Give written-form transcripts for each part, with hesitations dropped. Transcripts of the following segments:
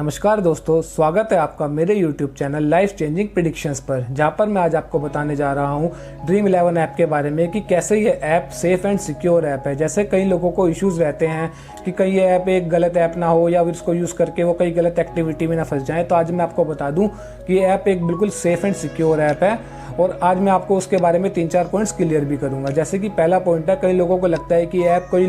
नमस्कार दोस्तों, स्वागत है आपका मेरे YouTube channel life changing predictions पर, जहां पर मैं आज आपको बताने जा रहा हूं ड्रीम 11 ऐप के बारे में कि कैसे ये app safe and secure app है। जैसे कई लोगों को इश्यूज़ रहते हैं कि कहीं ये ऐप एक गलत ऐप ना हो या फिर इसको यूज़ करके वो कई गलत एक्टिविटी में ना फंस जाए। तो आज मैं आपको बता दूँ कि ये ऐप एक बिल्कुल सेफ एंड सिक्योर ऐप है और आज मैं आपको उसके बारे में 3-4 पॉइंट्स क्लियर भी करूंगा। जैसे कि पहला पॉइंट है, कई लोगों को लगता है कि ऐप कोई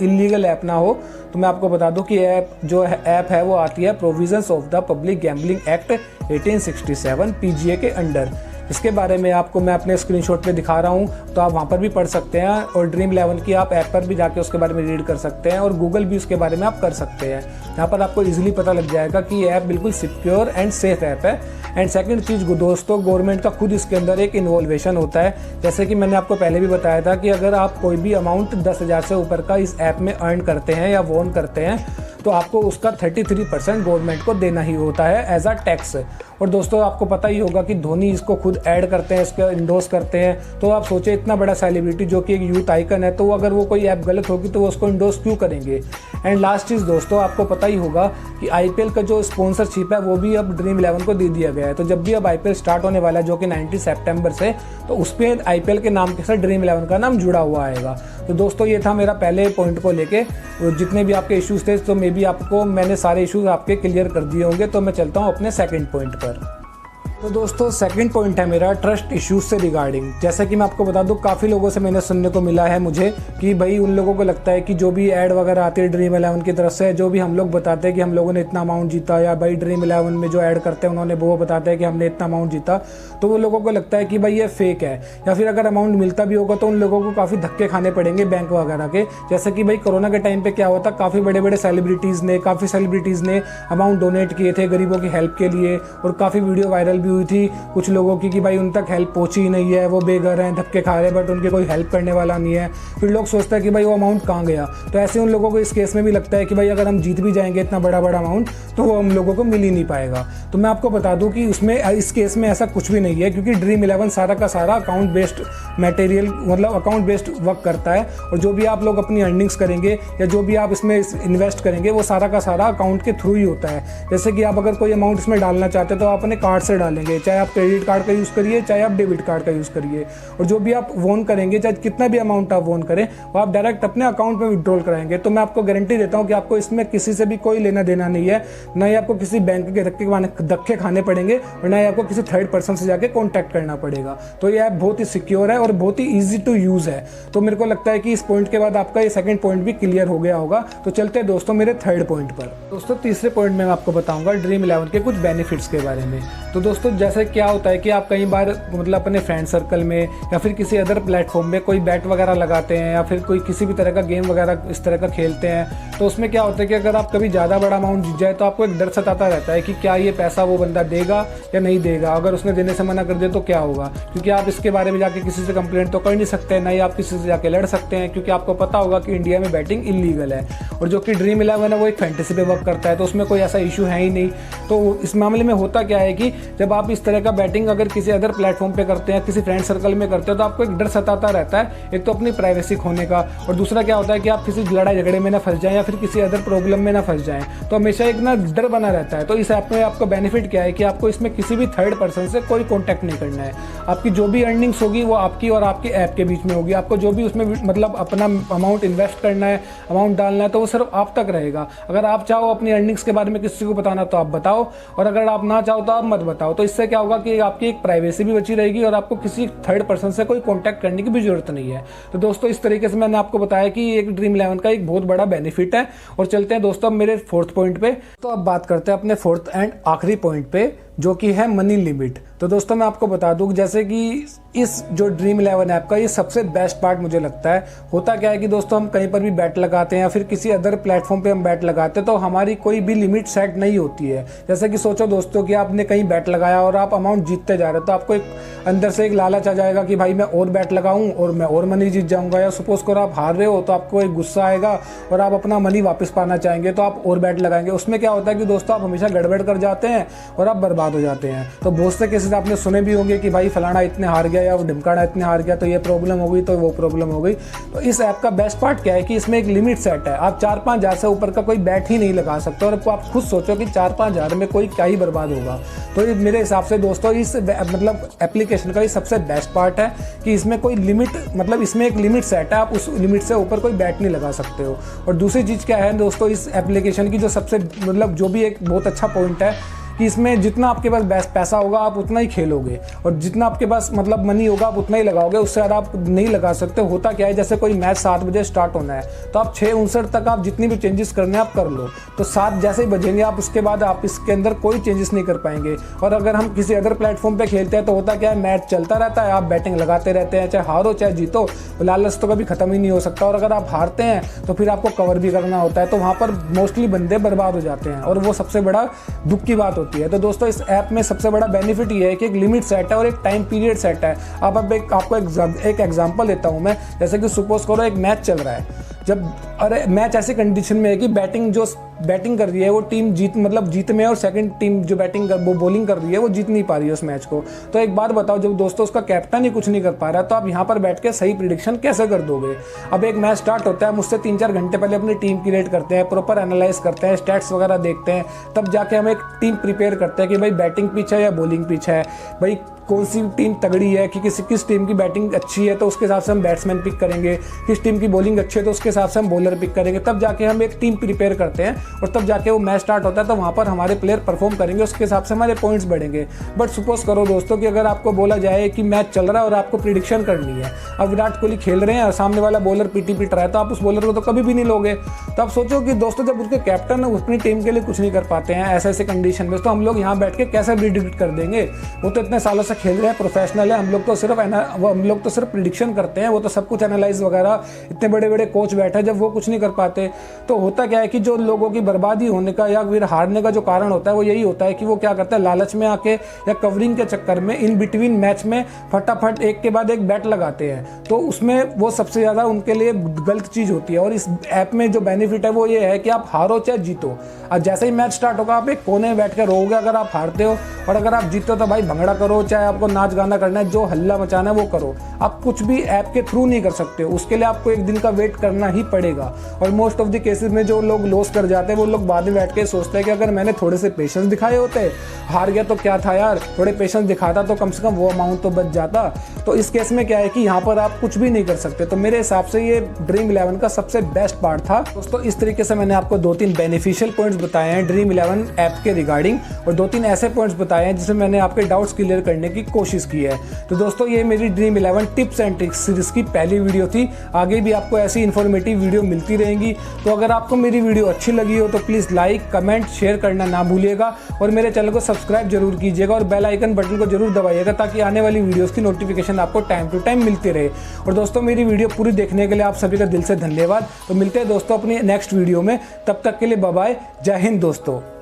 इलीगल ऐप ना हो, तो मैं आपको बता दूं कि ऐप जो ऐप है वो आती है provisions of the public gambling act 1867 PGA के अंडर। इसके बारे में आपको मैं अपने स्क्रीनशॉट पे दिखा रहा हूँ, तो आप वहाँ पर भी पढ़ सकते हैं और ड्रीम 11 की आप ऐप पर भी जाके उसके बारे में रीड कर सकते हैं और गूगल भी उसके बारे में आप कर सकते हैं। यहाँ पर आपको इजीली पता लग जाएगा कि ये ऐप बिल्कुल सिक्योर एंड सेफ ऐप है। एंड सेकंड चीज़ दोस्तों, गवर्नमेंट का खुद इसके अंदर एक इन्वॉल्वेशन होता है। जैसे कि मैंने आपको पहले भी बताया था कि अगर आप कोई भी अमाउंट 10,000 से ऊपर का इस ऐप में अर्न करते हैं या वॉन करते हैं तो आपको उसका 33% गवर्नमेंट को देना ही होता है एज अ टैक्स। और दोस्तों आपको पता ही होगा कि धोनी इसको खुद ऐड करते हैं, इसको इंडोर्स करते हैं। तो आप सोचे इतना बड़ा सेलिब्रिटी जो कि एक यूथ आइकन है, तो अगर वो कोई ऐप गलत होगी तो वो उसको इंडोर्स क्यों करेंगे। एंड लास्ट चीज़ दोस्तों, आपको पता ही होगा कि आईपीएल का जो स्पॉन्सरशिप है वो भी अब ड्रीम 11 को दे दिया गया है। तो जब भी अब आईपीएल स्टार्ट होने वाला है जो कि 19 सितंबर से, तो उस पर आईपीएल के नाम के साथ ड्रीम 11 का नाम जुड़ा हुआ आएगा। तो दोस्तों ये था मेरा पहले पॉइंट को लेके, जितने भी आपके इश्यूज थे तो मे बी आपको मैंने सारे इश्यूज आपके क्लियर कर दिए होंगे। तो मैं चलता हूँ अपने सेकंड पॉइंट पर। तो दोस्तों सेकंड पॉइंट है मेरा ट्रस्ट इश्यूज से रिगार्डिंग। जैसे कि मैं आपको बता दूं, काफ़ी लोगों से मैंने सुनने को मिला है मुझे कि भाई उन लोगों को लगता है कि जो भी ऐड वगैरह आती है ड्रीम 11 की तरफ से, जो भी हम लोग बताते हैं कि हम लोगों ने इतना अमाउंट जीता, या भाई ड्रीम 11 में जो ऐड करते हैं उन्होंने वो बताते हैं कि हमने इतना अमाउंट जीता, तो वो लोगों को लगता है कि भाई ये फेक है। या फिर अगर अमाउंट मिलता भी होगा तो उन लोगों को काफ़ी धक्के खाने पड़ेंगे बैंक वगैरह के। जैसे कि भाई कोरोना के टाइम पर क्या हुआ था, काफ़ी बड़े बड़े काफ़ी सेलिब्रिटीज़ ने अमाउंट डोनेट किए थे गरीबों की हेल्प के लिए, और काफ़ी वीडियो वायरल भी हुई थी कुछ लोगों की कि भाई उन तक हेल्प पहुंची ही नहीं है, वो बेघर हैं, धक्के खा रहे हैं, बट उनके कोई हेल्प करने वाला नहीं है। फिर लोग सोचते हैं कि भाई वो अमाउंट कहाँ गया। तो ऐसे उन लोगों को इस केस में भी लगता है कि भाई अगर हम जीत भी जाएंगे इतना बड़ा अमाउंट तो वो हम लोगों को मिल ही नहीं पाएगा। तो मैं आपको बता दूं कि उसमें इस केस में ऐसा कुछ भी नहीं है, क्योंकि ड्रीम 11 सारा का सारा अकाउंट बेस्ड मटेरियल मतलब अकाउंट बेस्ड वर्क करता है। और जो भी आप लोग अपनी अर्निंग्स करेंगे या जो भी आप इसमें इन्वेस्ट करेंगे वो सारा का सारा अकाउंट के थ्रू ही होता है। जैसे कि आप अगर कोई अमाउंट इसमें डालना चाहते हैं तो आप अपने कार्ड से डालेंगे, चाहे आप क्रेडिट कार्ड का यूज़ करिए चाहे आप डेबिट कार्ड का यूज़ करिए। और जो भी आप वॉन करेंगे, चाहे कितना भी अमाउंट आप वॉन करें, वो आप डायरेक्ट अपने अकाउंट में विड्रॉल कराएंगे। तो मैं आपको गारंटी देता हूं कि आपको इसमें किसी से भी कोई लेना देना नहीं है, ना ही आपको किसी बैंक के धक्के खाने पड़ेंगे और ना ही आपको किसी थर्ड पर्सन से जाके कॉन्टैक्ट करना पड़ेगा। तो ये ऐप बहुत ही सिक्योर है और बहुत ही ईजी टू यूज़ है। तो मेरे को लगता है कि इस पॉइंट के बाद आपका ये सेकंड पॉइंट भी क्लियर हो गया होगा। तो चलते हैं दोस्तों मेरे थर्ड पॉइंट पर। दोस्तों तीसरे पॉइंट में मैं आपको बताऊंगा ड्रीम 11 के कुछ बेनिफिट्स के बारे में। तो दोस्तों जैसे क्या होता है कि आप कई बार मतलब अपने फ्रेंड सर्कल में या फिर किसी अदर प्लेटफॉर्म में कोई बैट वगैरह लगाते हैं या फिर कोई किसी भी तरह का गेम वगैरह इस तरह का खेलते हैं, तो उसमें क्या होता है कि अगर आप कभी ज़्यादा बड़ा अमाउंट जीत जाए तो आपको एक डर सताता रहता है कि क्या ये पैसा वो बंदा देगा या नहीं देगा। अगर उसने देने से मना कर दे तो क्या होगा, क्योंकि आप इसके बारे में जाके किसी से कंप्लेंट तो कर नहीं सकते, ना ही आप किसी से जाके लड़ सकते हैं, क्योंकि आपको पता होगा कि इंडिया में बैटिंग इलीगल है। और जो कि ड्रीम 11 है वो एक फैंटेसी पे वर्क करता है, तो उसमें कोई ऐसा इशू है ही नहीं। तो इस मामले में होता क्या है कि जब आप इस तरह का बैटिंग अगर किसी अदर प्लेटफॉर्म पे करते हैं, किसी फ्रेंड सर्कल में करते हैं, तो आपको एक डर सताता रहता है, एक तो अपनी प्राइवेसी खोने का, और दूसरा क्या होता है कि आप किसी लड़ाई झगड़े में ना फंस जाएं या फिर किसी अदर प्रॉब्लम में ना फंस जाएं। तो हमेशा एक ना डर बना रहता है। तो इस ऐप में आपका बेनिफिट क्या है कि आपको इसमें किसी भी थर्ड पर्सन से कोई कॉन्टैक्ट नहीं करना है। आपकी जो भी अर्निंग्स होगी वो आपकी और आपके ऐप के बीच में होगी। आपको जो भी उसमें मतलब अपना अमाउंट इन्वेस्ट करना है, अमाउंट डालना है, तो वो सिर्फ आप तक रहेगा। अगर आप चाहो अपनी अर्निंग्स के बारे में किसी को बताना तो आप बताओ, और अगर आप ना चाहो तो आप मत बताओ। तो इससे क्या होगा कि आपकी एक प्राइवेसी भी बची रहेगी और आपको किसी थर्ड पर्सन से कोई कॉन्टैक्ट करने की भी जरूरत नहीं है। तो दोस्तों इस तरीके से मैंने आपको बताया कि एक ड्रीम 11 का एक बहुत बड़ा बेनिफिट है। और चलते हैं दोस्तों मेरे फोर्थ पॉइंट पे। तो अब बात करते हैं अपने फोर्थ एंड आखिरी पॉइंट पे, जो कि है मनी लिमिट। तो दोस्तों मैं आपको बता दूं जैसे कि इस जो ड्रीम 11 ऐप का ये सबसे बेस्ट पार्ट मुझे लगता है। होता क्या है कि दोस्तों हम कहीं पर भी बैट लगाते हैं या फिर किसी अदर प्लेटफॉर्म पे हम बैट लगाते हैं तो हमारी कोई भी लिमिट सेट नहीं होती है। जैसे कि सोचो दोस्तों कि आपने कहीं बैट लगाया और आप अमाउंट जीतते जा रहे हो, तो आपको एक अंदर से एक लालच आ जाएगा कि भाई मैं और बैट लगाऊं और मैं और मनी जीत जाऊंगा। या सपोज करो आप हार रहे हो तो आपको एक गुस्सा आएगा और आप अपना मनी वापस पाना चाहेंगे तो आप और बैट लगाएंगे। उसमें क्या होता है कि दोस्तों आप हमेशा गड़बड़ कर जाते हैं और आप बर्बाद बर्बाद हो जाते हैं। तो बहुत से केसेस आपने सुने भी होंगे कि भाई फलाना इतने हार गया या ढिमकाना इतने हार गया, तो ये प्रॉब्लम हो गई, तो वो प्रॉब्लम हो गई। तो इस ऐप का बेस्ट पार्ट क्या है कि इसमें एक लिमिट सेट है। आप 4-5 हज़ार से ऊपर का कोई बैट ही नहीं लगा सकते, और आप खुद सोचो कि 4-5 हज़ार में कोई क्या ही बर्बाद होगा। तो ये मेरे हिसाब से दोस्तों इस मतलब एप्लीकेशन का ये सबसे बेस्ट पार्ट है कि इसमें कोई लिमिट, मतलब इसमें एक लिमिट सेट है, आप उस लिमिट से ऊपर कोई बैट नहीं लगा सकते हो। और दूसरी चीज़ क्या है दोस्तों, इस एप्लीकेशन की जो सबसे मतलब जो भी एक बहुत अच्छा पॉइंट है कि इसमें जितना आपके पास पैसा होगा आप उतना ही खेलोगे, और जितना आपके पास मतलब मनी होगा आप उतना ही लगाओगे, उससे ज़्यादा आप नहीं लगा सकते। होता क्या है, जैसे कोई मैच 7 बजे स्टार्ट होना है तो आप 6:59 तक आप जितनी भी चेंजेस करने हैं आप कर लो, तो 7 जैसे ही बजेंगे आप उसके बाद आप इसके अंदर कोई चेंजेस नहीं कर पाएंगे। और अगर हम किसी अदर प्लेटफॉर्म पर खेलते हैं तो होता क्या है, मैच चलता रहता है, आप बैटिंग लगाते रहते हैं, चाहे हारो चाहे जीतो, लालच तो कभी खत्म ही नहीं हो सकता। और अगर आप हारते हैं तो फिर आपको कवर भी करना होता है, तो वहाँ पर मोस्टली बंदे बर्बाद हो जाते हैं, और वो सबसे बड़ा दुख की बात होती है। तो दोस्तों इस ऐप में सबसे बड़ा बेनिफिट ये है कि एक लिमिट सेट है और एक टाइम पीरियड सेट है। अब आपको एक एग्जांपल देता हूं मैं, जैसे कि सपोज करो एक मैच चल रहा है, मैच ऐसी कंडीशन में है कि बैटिंग कर रही है वो टीम जीत में है, और सेकंड टीम जो वो बॉलिंग कर रही है वो जीत नहीं पा रही है उस मैच को। तो एक बात बताओ, जब दोस्तों उसका कैप्टन ही कुछ नहीं कर पा रहा है तो आप यहाँ पर बैठ के सही प्रिडिक्शन कैसे कर दोगे। अब एक मैच स्टार्ट होता है, मुझसे 3-4 घंटे पहले अपनी टीम क्रिएट करते हैं, प्रॉपर एनालाइज करते हैं, स्टैट्स वगैरह देखते हैं, तब जाके हम एक टीम प्रिपेयर करते हैं कि भाई बैटिंग पिच है या बॉलिंग पिच है, भाई कौन सी टीम तगड़ी है, कि किस टीम की बैटिंग अच्छी है तो उसके हिसाब से हम बैट्समैन पिक करेंगे, किस टीम की बॉलिंग अच्छी है तो उसके हिसाब से हम बॉलर पिक करेंगे, तब जाके हम एक टीम प्रिपेयर करते हैं, और तब जाके वो मैच स्टार्ट होता है, तो वहाँ पर हमारे प्लेयर परफॉर्म करेंगे, उसके हिसाब से हमारे पॉइंट्स बढ़ेंगे। बट सपोज करो दोस्तों कि अगर आपको बोला जाए कि मैच चल रहा है और आपको प्रिडिक्शन करनी है, अब विराट कोहली खेल रहे हैं और सामने वाला बॉलर पीटी पिट रहा है, तो आप उस बॉलर को तो कभी भी नहीं लोगे। तो आप सोचो कि दोस्तों जब उसके कैप्टन अपनी टीम के लिए कुछ नहीं कर पाते हैं ऐसे कंडीशन में, तो हम लोग यहाँ बैठ के कैसे प्रिडिक्ट कर देंगे। वो तो इतने सालों से खेल रहे हैं, प्रोफेशनल है, हम लोग तो सिर्फ प्रिडिक्शन करते हैं, वो तो सब कुछ एनालाइज वगैरह, इतने बड़े बड़े कोच बैठे, जब वो कुछ नहीं कर पाते तो होता क्या है कि जो लोगों की बर्बादी होने का या फिर हारने का जो कारण होता है वो यही होता है कि वो क्या करते हैं, लालच में आके या कवरिंग के चक्कर में इन बिटवीन मैच में फटाफट एक के बाद एक बैट लगाते हैं, तो उसमें वो सबसे ज़्यादा उनके लिए गलत चीज़ होती है। और इस ऐप में जो बेनिफिट है वो ये है कि आप हारो चाहे जीतो, और जैसे ही मैच स्टार्ट होगा आप एक कोने में बैठ कर रोओगे अगर आप हारते हो, और अगर आप जीते हो तो भाई भंगड़ा करो, चाहे आपको नाच गाना करना है, जो हल्ला मचाना है वो करो। आप कुछ भी ऐप के थ्रू नहीं कर सकते हो, उसके लिए आपको एक दिन का वेट करना ही पड़ेगा। और मोस्ट ऑफ द केसेस में जो लोग लॉस कर जाते हैं वो लोग बाद में बैठ के सोचते हैं कि अगर मैंने थोड़े से पेशेंस दिखाए होते, हार गया तो क्या था यार, थोड़े पेशेंस दिखाता तो कम से कम वो अमाउंट तो बच जाता। तो इस केस में क्या है कि यहाँ पर आप कुछ भी नहीं कर सकते। तो मेरे हिसाब से ये ड्रीम 11 का सबसे बेस्ट पार्ट था दोस्तों। इस तरीके से मैंने आपको 2-3 बेनिफिशियल पॉइंट्स बताए हैं ड्रीम 11 ऐप के रिगार्डिंग, और 2-3 ऐसे पॉइंट्स बताए हैं जिसमें मैंने आपके डाउट्स क्लियर करने की कोशिश की है। तो दोस्तों ये मेरी dream 11 tips and tricks series की पहली वीडियो थी। आगे भी आपको ऐसी इन्फॉर्मेटिव वीडियो मिलती रहेंगी। तो अगर आपको मेरी वीडियो अच्छी लगी हो तो प्लीज़ लाइक, कमेंट, शेयर करना ना भूलिएगा, और मेरे चैनल को सब्सक्राइब जरूर कीजिएगा, और बेल आइकन बटन को जरूर दबाइएगा ताकि आने वाली वीडियोस की नोटिफिकेशन आपको टाइम टू टाइम मिलती रहे। और दोस्तों मेरी वीडियो पूरी देखने के लिए आप सभी का दिल से धन्यवाद। तो मिलते हैं दोस्तों अपनी नेक्स्ट वीडियो में, तब तक के लिए बाय बाय, जय हिंद दोस्तों।